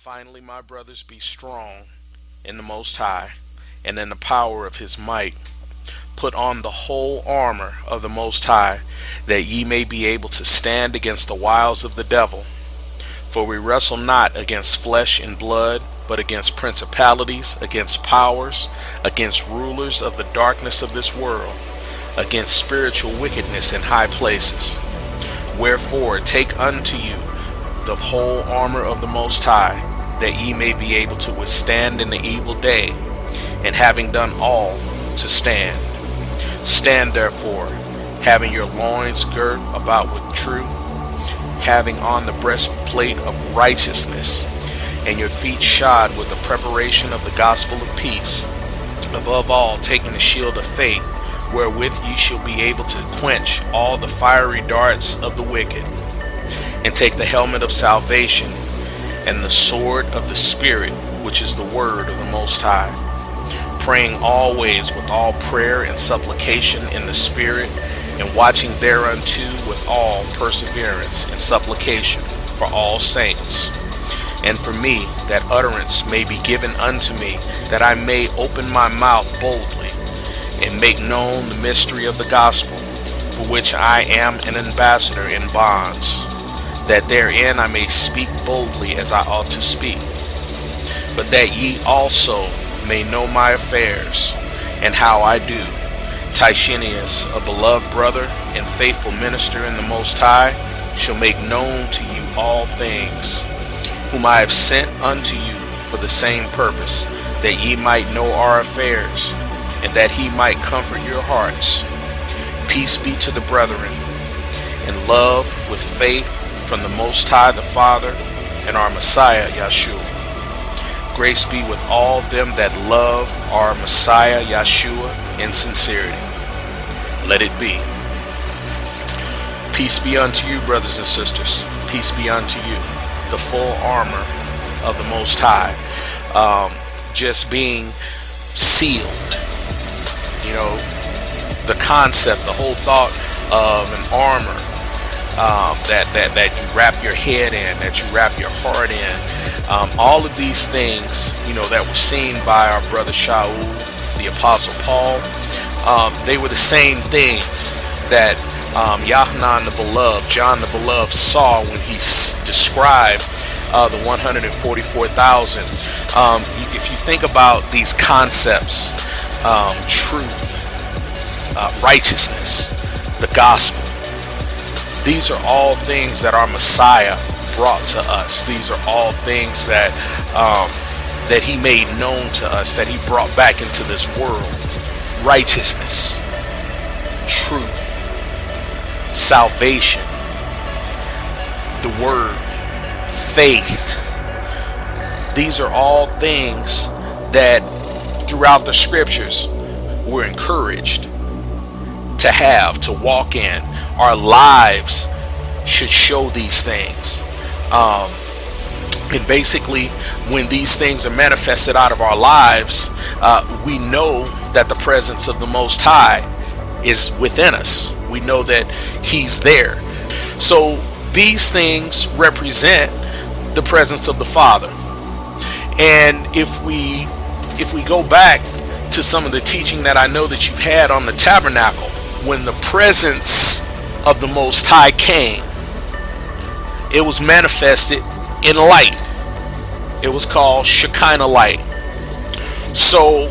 Finally, my brothers, be strong in the Most High, and in the power of his might. Put on the whole armor of the Most High, that ye may be able to stand against the wiles of the devil. For we wrestle not against flesh and blood, but against principalities, against powers, against rulers of the darkness of this world, against spiritual wickedness in high places. Wherefore take unto you the whole armor of the Most High, that ye may be able to withstand in the evil day, and having done all, to stand. Stand therefore, having your loins girt about with truth, having on the breastplate of righteousness, and your feet shod with the preparation of the gospel of peace. Above all, taking the shield of faith, wherewith ye shall be able to quench all the fiery darts of the wicked, and take the helmet of salvation, and the sword of the Spirit, which is the word of the Most High, praying always with all prayer and supplication in the Spirit, and watching thereunto with all perseverance and supplication for all saints, and for me, that utterance may be given unto me, that I may open my mouth boldly, and make known the mystery of the gospel, for which I am an ambassador in bonds, that therein I may speak boldly as I ought to speak. But that ye also may know my affairs, and how I do. Titianus, a beloved brother and faithful minister in the Most High, shall make known to you all things, whom I have sent unto you for the same purpose, that ye might know our affairs, and that he might comfort your hearts. Peace be to the brethren, and love with faith from the Most High the Father and our Messiah Yeshua. Grace be with all them that love our Messiah Yeshua in sincerity. Let it be. Peace be unto you, brothers and sisters. Peace be unto you. The full armor of the Most High. Just being sealed. You know, the concept, the whole thought of an armor that you wrap your head in, that you wrap your heart in. All of these things, you know, that were seen by our brother Shaul, the Apostle Paul, they were the same things that Yohanan the Beloved, John the Beloved, saw when he described the 144,000. If you think about these concepts, truth, righteousness, the gospel, these are all things that our Messiah brought to us. These are all things that that he made known to us, that he brought back into this world. Righteousness, truth, salvation, the word, faith. These are all things that throughout the scriptures we're encouraged to have, to walk in. Our lives should show these things. And basically, when these things are manifested out of our lives, we know that the presence of the Most High is within us. We know that he's there. So these things represent the presence of the Father. And if we go back to some of the teaching that I know that you've had on the tabernacle, when the presence of the Most High came, it was manifested in light. It was called Shekinah light. So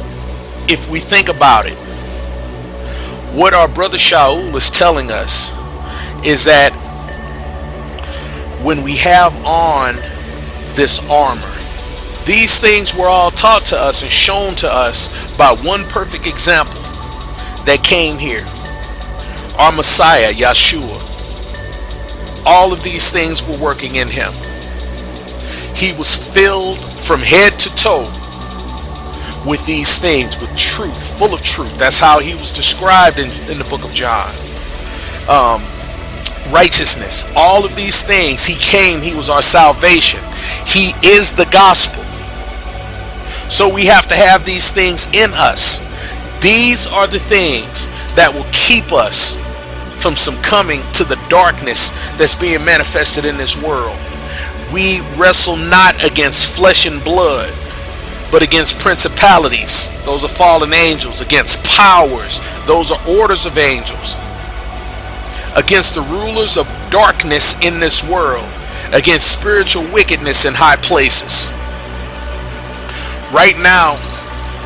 if we think about it, what our brother Shaul is telling us is that when we have on this armor, these things were all taught to us and shown to us by one perfect example that came here, our Messiah Yeshua. All of these things were working in him. He was filled from head to toe with these things, with truth, full of truth. That's how he was described in the book of John. Righteousness, all of these things. He came, he was our salvation. He is the gospel. So we have to have these things in us. These are the things that will keep us from succumbing to the darkness that's being manifested in this world. We wrestle not against flesh and blood, but against principalities. Those are fallen angels. Against powers. Those are orders of angels. Against the rulers of darkness in this world. Against spiritual wickedness in high places. Right now,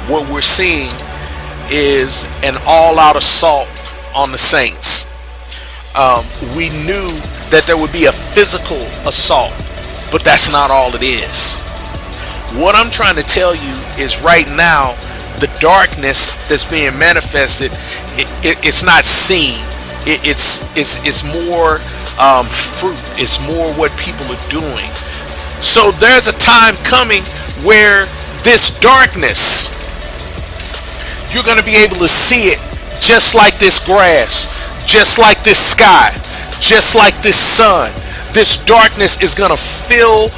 what we're seeing is an all-out assault on the saints. We knew that there would be a physical assault, but that's not all it is. What I'm trying to tell you is right now, the darkness that's being manifested, it's not seen. It's more fruit. It's more what people are doing. So there's a time coming where this darkness, you're going to be able to see it just like this grass, just like this sky, just like this sun. This darkness is going to fill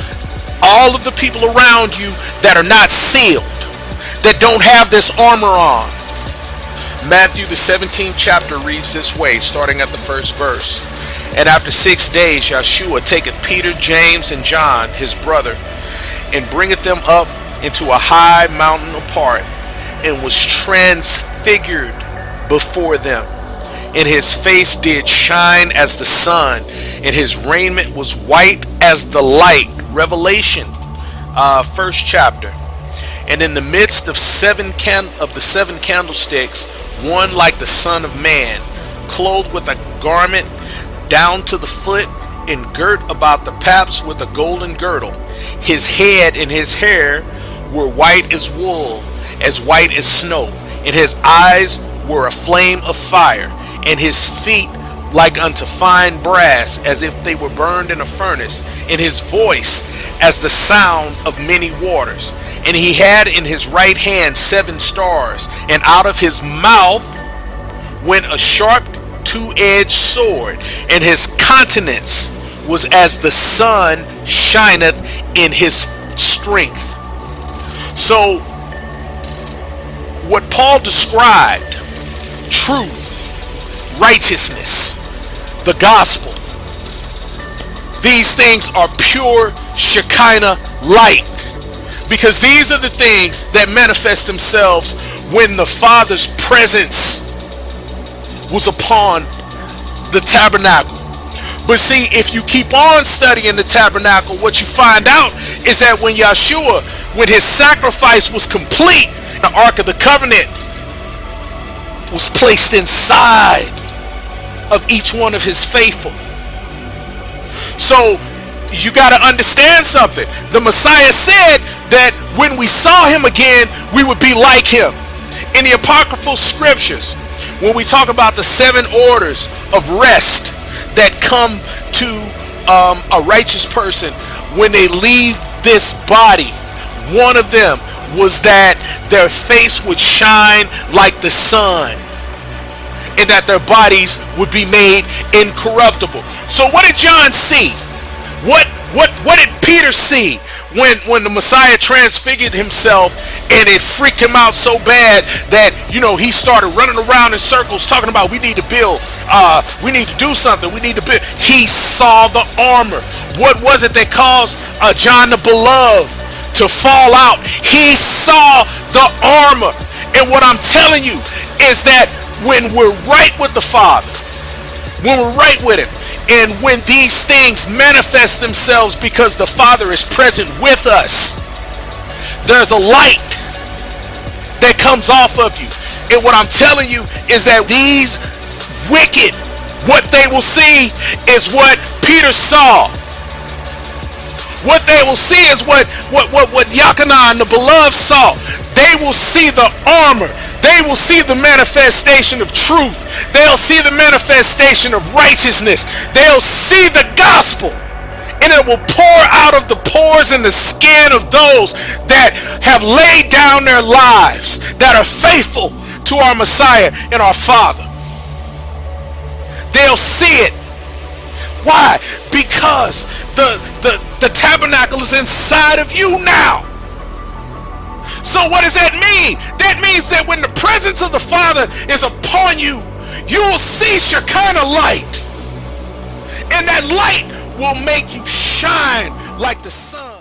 all of the people around you that are not sealed, that don't have this armor on. Matthew the 17th chapter reads this way, starting at the first verse. And after 6 days Yeshua taketh Peter, James, and John, his brother, and bringeth them up into a high mountain apart, and was transfigured before them. And his face did shine as the sun, and his raiment was white as the light. Revelation, first chapter. And in the midst of the seven candlesticks, one like the Son of Man, clothed with a garment down to the foot, and girt about the paps with a golden girdle. His head and his hair were white as wool, as white as snow, and his eyes were a flame of fire, and his feet like unto fine brass, as if they were burned in a furnace, and his voice as the sound of many waters. And he had in his right hand 7 stars, and out of his mouth went a sharp two-edged sword, and his countenance was as the sun shineth in his strength. So what Paul described, truth, righteousness, the gospel, these things are pure Shekinah light, because these are the things that manifest themselves when the Father's presence was upon the tabernacle. But see, if you keep on studying the tabernacle, what you find out is that when Yeshua, when his sacrifice was complete, the Ark of the Covenant was placed inside of each one of his faithful. So you got to understand something. The Messiah said that when we saw him again, we would be like him. In the apocryphal scriptures, when we talk about the 7 orders of rest that come to a righteous person when they leave this body, one of them was that their face would shine like the sun, and that their bodies would be made incorruptible. So what did John see? What did Peter see when the Messiah transfigured himself, and it freaked him out so bad that, he started running around in circles talking about, we need to build, we need to do something, we need to build. He saw the armor. What was it that caused John the Beloved to fall out? He saw the armor. And what I'm telling you is that when we're right with the Father, when we're right with him, and when these things manifest themselves because the Father is present with us, there's a light that comes off of you. And what I'm telling you is that these wicked, what they will see is what Peter saw. What they will see is what Yachanan, the Beloved, saw. They will see the armor. They will see the manifestation of truth. They'll see the manifestation of righteousness. They'll see the gospel. And it will pour out of the pores and the skin of those that have laid down their lives, that are faithful to our Messiah and our Father. They'll see it. Why? Because the tabernacle is inside of you now. So what does that mean? That means that when the presence of the Father is upon you, you will see Shekinah light. And that light will make you shine like the sun